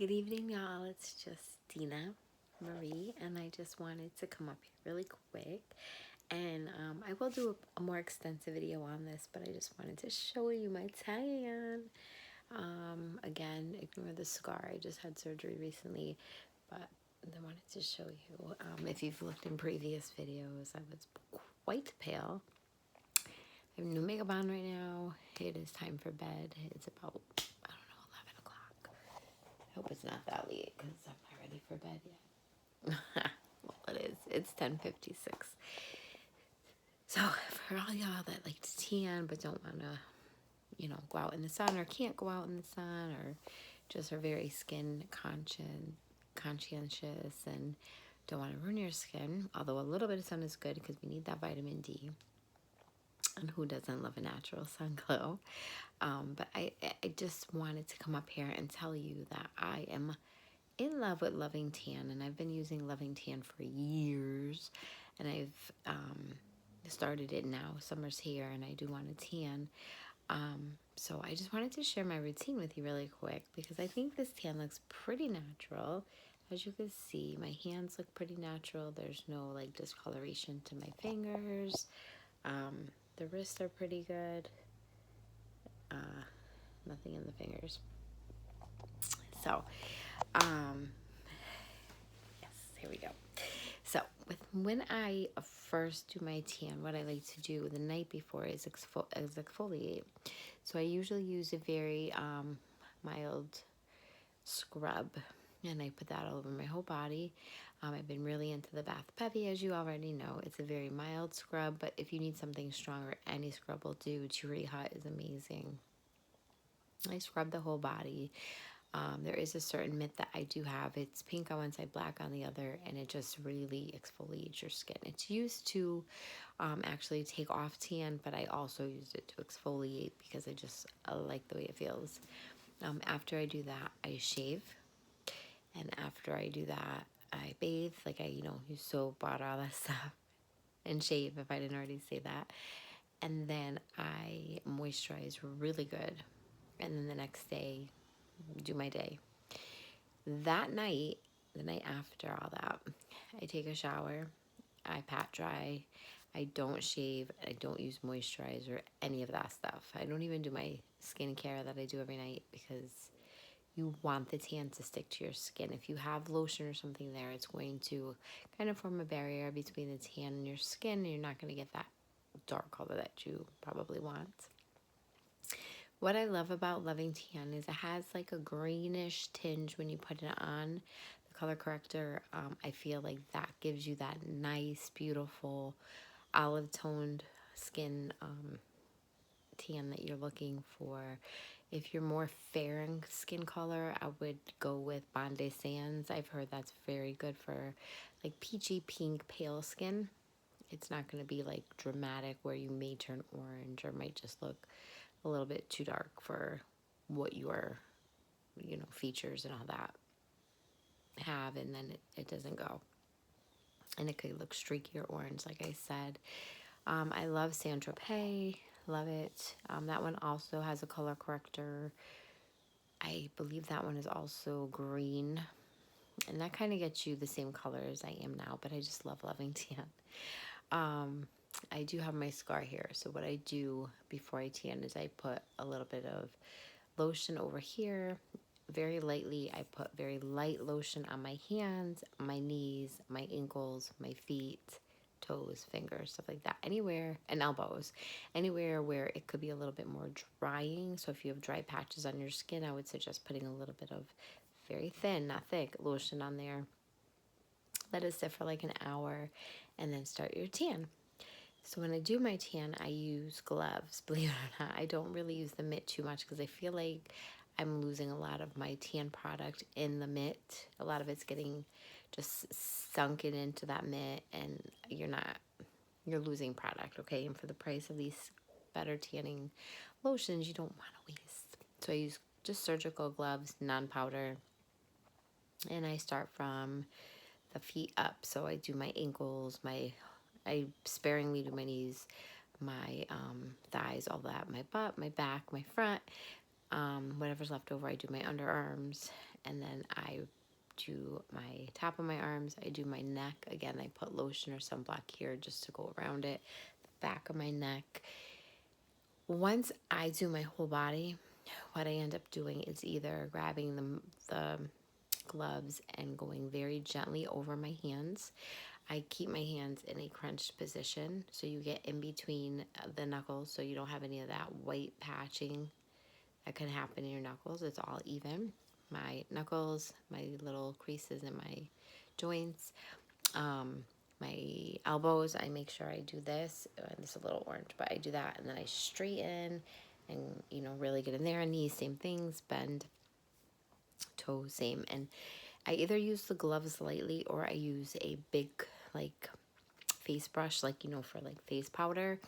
Good evening, y'all. It's just Dina Marie, and I just wanted to come up here really quick. And I will do a more extensive video on this, but I just wanted to show you my tan. Again, ignore the scar. I just had surgery recently, but I wanted to show you. If you've looked in previous videos, I was quite pale. I have no makeup on right now. It is time for bed. It's about, I don't know, 11 o'clock. I hope it's not that late because I'm not ready for bed yet. Well, it is. It's 10:56. So for all y'all that like to tan but don't want to, go out in the sun or can't go out in the sun or just are very skin conscientious and don't want to ruin your skin, although a little bit of sun is good because we need that vitamin D. And who doesn't love a natural sun glow? But I just wanted to come up here and tell you that I am in love with Loving Tan, and I've been using Loving Tan for years, and I've started it now. Summer's here, and I do want to tan. So I just wanted to share my routine with you really quick because I think this tan looks pretty natural. As you can see, my hands look pretty natural. There's no like discoloration to my fingers. The wrists are pretty good. Nothing in the fingers. So, yes, here we go. So, when I first do my tan, what I like to do the night before is exfoliate. So I usually use a very mild scrub, and I put that all over my whole body. I've been really into the Bath Bevy, as you already know. It's a very mild scrub, but if you need something stronger, any scrub will do. Cheery Hut is amazing. I scrub the whole body. There is a certain mitt that I do have. It's pink on one side, black on the other, and it just really exfoliates your skin. It's used to actually take off tan, but I also use it to exfoliate because I like the way it feels. After I do that, I shave, and after I do that, I bathe. Like I, use soap, water, all that stuff, and shave if I didn't already say that. And then I moisturize really good, and then the next day, do my day. That night, the night after all that, I take a shower, I pat dry, I don't shave, I don't use moisturizer, any of that stuff. I don't even do my skincare that I do every night because you want the tan to stick to your skin. If you have lotion or something there, it's going to kind of form a barrier between the tan and your skin, and you're not going to get that dark color that you probably want. What I love about Loving Tan is it has like a greenish tinge when you put it on. The color corrector, I feel like that gives you that nice, beautiful, olive-toned skin tan that you're looking for. If you're more fair in skin color, I would go with Bondi Sands. I've heard that's very good for like peachy pink pale skin. It's not going to be like dramatic where you may turn orange or might just look a little bit too dark for what your, features and all that have, and then it doesn't go. And it could look streaky or orange, like I said. I love Saint Tropez, love it. That one also has a color corrector. I believe that one is also green, and that kind of gets you the same color as I am now, but I just love Loving Tan. I do have my scar here, so what I do before I tan is I put a little bit of lotion over here. Very lightly, I put very light lotion on my hands, my knees, my ankles, my feet, toes, fingers, stuff like that. Anywhere, and elbows. Anywhere where it could be a little bit more drying. So if you have dry patches on your skin, I would suggest putting a little bit of very thin, not thick, lotion on there. Let it sit for like an hour and then start your tan. So when I do my tan, I use gloves. Believe it or not, I don't really use the mitt too much because I feel like I'm losing a lot of my tan product in the mitt. A lot of it's getting just sunken into that mitt, and you're losing product, okay? And for the price of these better tanning lotions, you don't want to waste. So I use just surgical gloves, non-powder, and I start from the feet up. So I do my ankles, I sparingly do my knees, my thighs, all that, my butt, my back, my front. Whatever's left over, I do my underarms, and then I do my top of my arms. I do my neck. Again, I put lotion or sunblock here just to go around it. The back of my neck. Once I do my whole body, what I end up doing is either grabbing the gloves and going very gently over my hands. I keep my hands in a crunched position so you get in between the knuckles so you don't have any of that white patching that can happen in your knuckles. It's all even. My knuckles, my little creases in my joints, my elbows, I make sure I do this. It's a little orange, but I do that, and then I straighten and, really get in there. Knees, same things. Bend, toes, same. And I either use the gloves lightly or I use a big, like, face brush, like, for, like, face powder.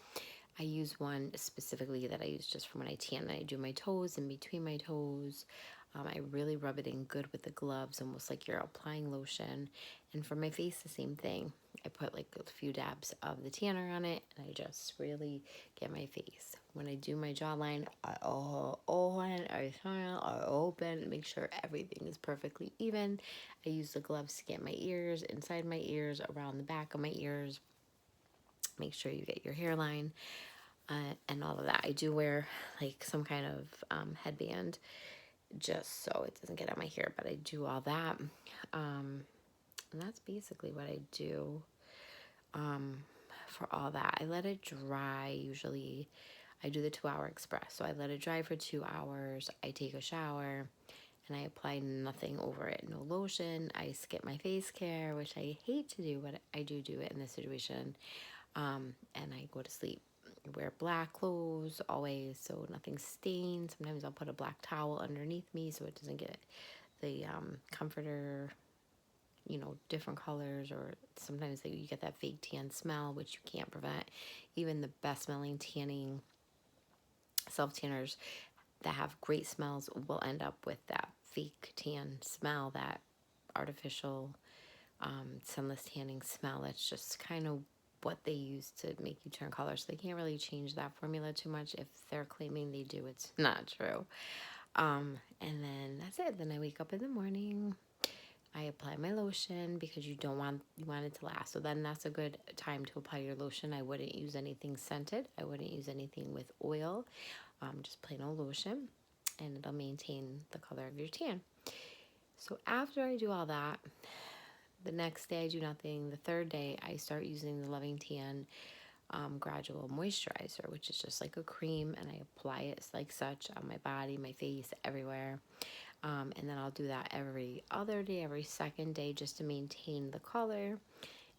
I use one specifically that I use just for when I tan. I do my toes, in between my toes. I really rub it in good with the gloves, almost like you're applying lotion. And for my face, the same thing. I put like a few dabs of the tanner on it, and I just really get my face. When I do my jawline, I open, I smile, I open, make sure everything is perfectly even. I use the gloves to get my ears, inside my ears, around the back of my ears. Make sure you get your hairline. And all of that. I do wear like some kind of headband just so it doesn't get on my hair, but I do all that. And that's basically what I do for all that. I let it dry. Usually I do the 2-hour express. So I let it dry for 2 hours. I take a shower and I apply nothing over it. No lotion. I skip my face care, which I hate to do, but I do it in this situation. And I go to sleep. I wear black clothes always so nothing stains. Sometimes I'll put a black towel underneath me so it doesn't get the comforter, different colors, or sometimes you get that fake tan smell, which you can't prevent. Even the best smelling tanning self-tanners that have great smells will end up with that fake tan smell, that artificial sunless tanning smell. That's just kind of what they use to make you turn color. So they can't really change that formula too much. If they're claiming they do, it's not true. And then that's it. Then I wake up in the morning. I apply my lotion because you want it to last. So then that's a good time to apply your lotion. I wouldn't use anything scented. I wouldn't use anything with oil. Just plain old lotion, and it'll maintain the color of your tan. So after I do all that, the next day I do nothing. The third day I start using the Loving Tan Gradual Moisturizer, which is just like a cream, and I apply it like such on my body, my face, everywhere. And then I'll do that every other day, every second day, just to maintain the color.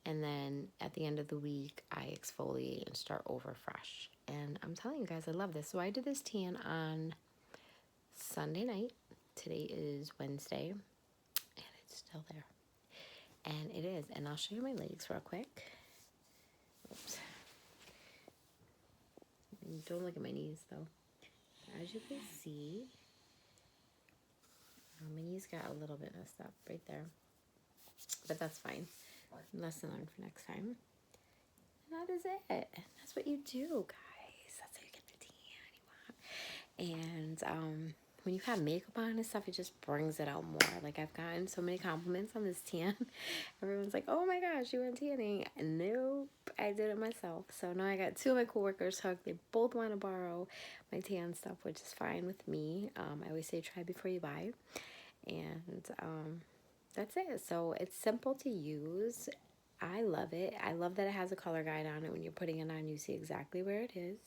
And then at the end of the week, I exfoliate and start over fresh. And I'm telling you guys, I love this. So I did this tan on Sunday night. Today is Wednesday, and it's still there. And it is. And I'll show you my legs real quick. Oops. Don't look at my knees, though. As you can see, my knees got a little bit messed up right there. But that's fine. Lesson learned for next time. And that is it. That's what you do, guys. That's how you get the tan you want. And when you have makeup on and stuff, it just brings it out more. Like, I've gotten so many compliments on this tan. Everyone's like, oh my gosh, you went tanning. And nope, I did it myself. So now I got 2 of my coworkers hooked. They both want to borrow my tan stuff, which is fine with me. I always say try before you buy. And that's it. So it's simple to use. I love it. I love that it has a color guide on it. When you're putting it on, you see exactly where it is.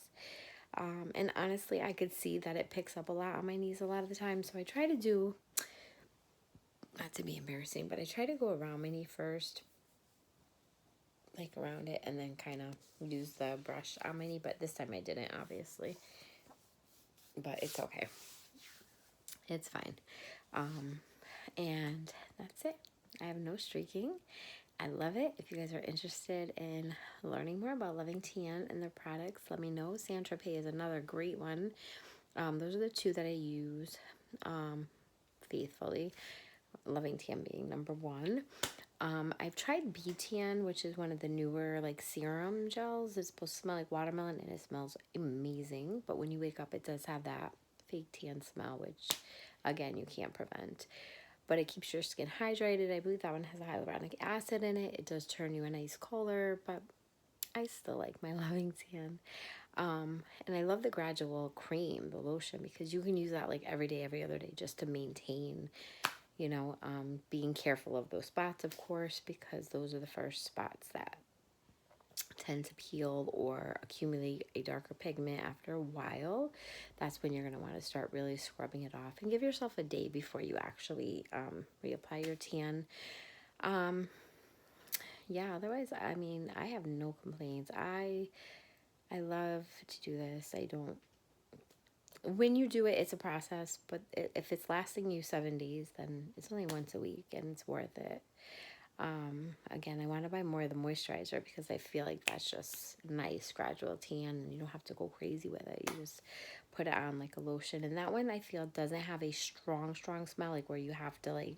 And honestly, I could see that it picks up a lot on my knees a lot of the time. So I try to do, not to be embarrassing, but I try to go around my knee first, like around it, and then kind of use the brush on my knee. But this time I didn't, obviously. But it's okay. It's fine. And that's it. I have no streaking. I love it. If you guys are interested in learning more about Loving Tan and their products, let me know. Saint Tropez is another great one. Those are the 2 that I use faithfully. Loving Tan being number 1. I've tried B-Tan, which is one of the newer like serum gels. It's supposed to smell like watermelon, and it smells amazing. But when you wake up, it does have that fake tan smell, which again, you can't prevent. But it keeps your skin hydrated. I believe that one has hyaluronic acid in it. It does turn you a nice color, but I still like my Loving Tan. And I love the Gradual cream, the lotion, because you can use that like every day, every other day, just to maintain, being careful of those spots, of course, because those are the first spots that tend to peel or accumulate a darker pigment after a while. That's when you're going to want to start really scrubbing it off, and give yourself a day before you actually reapply your tan. Yeah, otherwise, I mean, I have no complaints. I love to do this. I don't, when you do it, it's a process, but if it's lasting you 7 days, then it's only once a week and it's worth it. Again, I want to buy more of the moisturizer because I feel like that's just nice gradual tan, and you don't have to go crazy with it. You just put it on like a lotion, and that one I feel doesn't have a strong smell, like where you have to like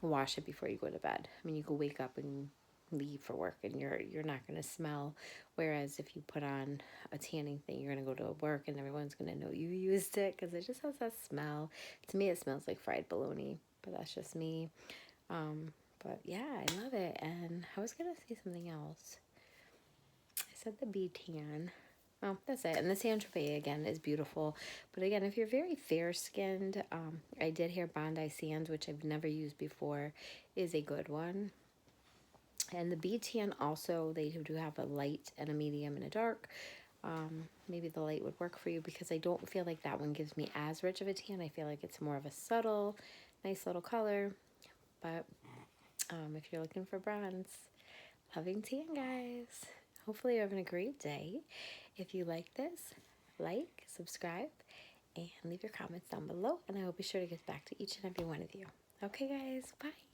wash it before you go to bed. I mean, you could wake up and leave for work and you're not going to smell, whereas if you put on a tanning thing, you're going to go to work and everyone's going to know you used it because it just has that smell. To me, it smells like fried bologna, but that's just me. But yeah, I love it. And I was gonna say something else. I said the B tan. Oh, that's it. And the Saint Tropez again is beautiful. But again, if you're very fair skinned, I did hear Bondi Sands, which I've never used before, is a good one. And the B tan also, they do have a light and a medium and a dark. Maybe the light would work for you because I don't feel like that one gives me as rich of a tan. I feel like it's more of a subtle, nice little color. But if you're looking for bronze, Loving Tan, guys. Hopefully you're having a great day. If you like this, like, subscribe, and leave your comments down below. And I will be sure to get back to each and every one of you. Okay, guys. Bye.